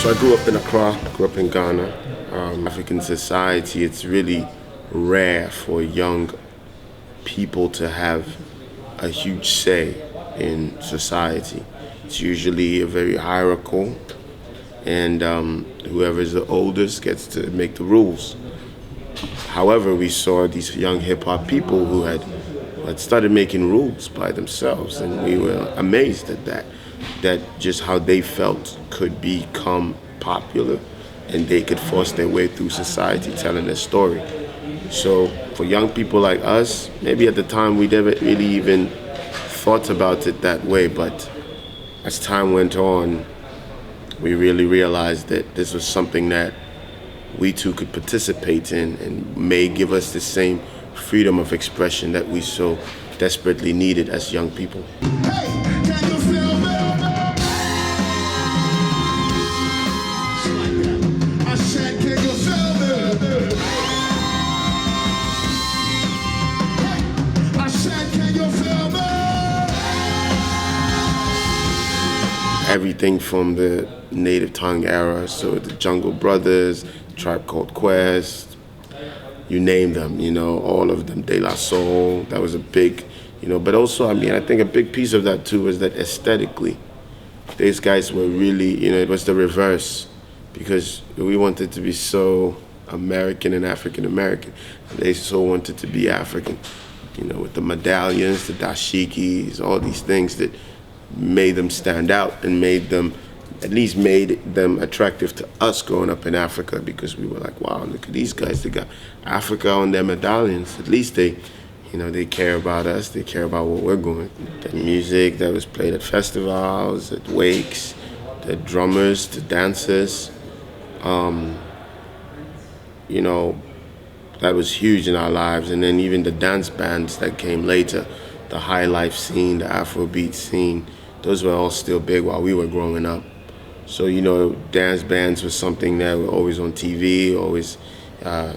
So I grew up in Accra, grew up in Ghana. African society, it's really rare for young people to have a huge say in society. It's usually a very hierarchical, and whoever's the oldest gets to make the rules. However, we saw these young hip-hop people who had started making rules by themselves, and we were amazed at that just how they felt could become popular and they could force their way through society telling their story. So for young people like us, maybe at the time we never really even thought about it that way, but as time went on, we really realized that this was something that we too could participate in and may give us the same freedom of expression that we so desperately needed as young people. Everything from the native tongue era, so the Jungle Brothers, Tribe Called Quest, you name them, all of them, De La Soul, that was a big, but also, I think a big piece of that too was that aesthetically, these guys were really, it was the reverse, because we wanted to be so American and African American, they so wanted to be African, with the medallions, the dashikis, all these things that made them stand out and made them attractive to us growing up in Africa, because we were like, wow, look at these guys, they got Africa on their medallions. At least they care about us, they care about what we're going. The music that was played at festivals, at wakes, the drummers, the dancers, that was huge in our lives. And then even the dance bands that came later, the high life scene, the Afrobeat scene, those were all still big while we were growing up. So, dance bands was something that were always on TV, always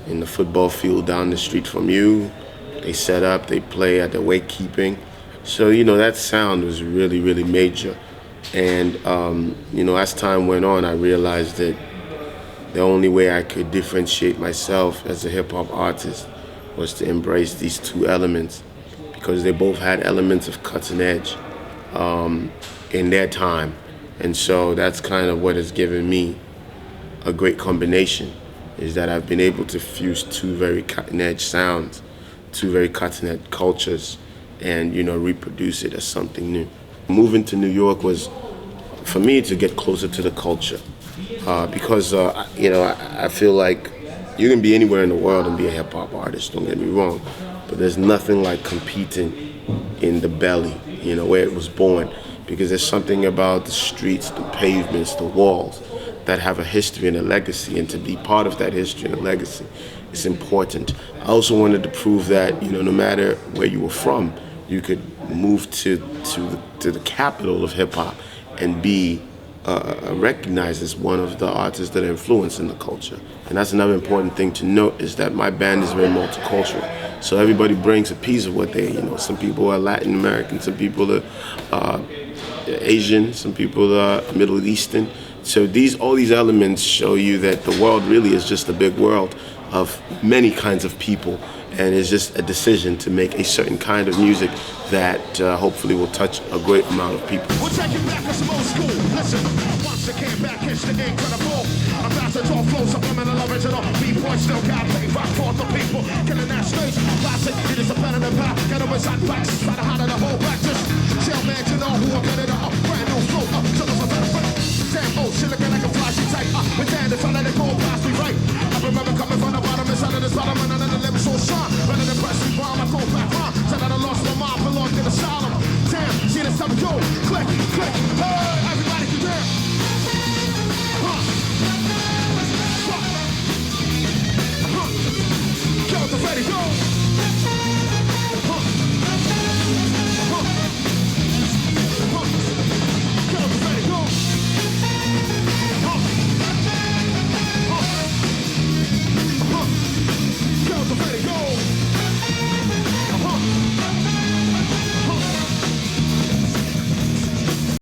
in the football field down the street from you. They set up, they play at the wake keeping. So, that sound was really, really major. And, as time went on, I realized that the only way I could differentiate myself as a hip-hop artist was to embrace these two elements, because they both had elements of cutting edge in their time. And so that's kind of what has given me a great combination, is that I've been able to fuse two very cutting edge sounds, two very cutting edge cultures, and reproduce it as something new. Moving to New York was, for me, to get closer to the culture, because I feel like you can be anywhere in the world and be a hip hop artist, don't get me wrong, but there's nothing like competing in the belly, where it was born, because there's something about the streets, the pavements, the walls that have a history and a legacy, and to be part of that history and a legacy is important. I also wanted to prove that, no matter where you were from, you could move to the capital of hip hop and be recognized as one of the artists that are influencing the culture. And that's another important thing to note, is that my band is very multicultural. So everybody brings a piece of what they, some people are Latin American, some people are Asian, some people are Middle Eastern. So all these elements show you that the world really is just a big world of many kinds of people, and it's just a decision to make a certain kind of music that hopefully will touch a great amount of people. We'll take you back to some old school. Listen, once you came back, it's the incredible. Ambassador flow, subliminal original. B-boy still got play rock for the people. Killing that stage, classic, it is a better than pop. Get away side facts, try to hide the whole back. Just chill, man, to know who I'm getting up. Brand new flow, up to the damn old shit looking like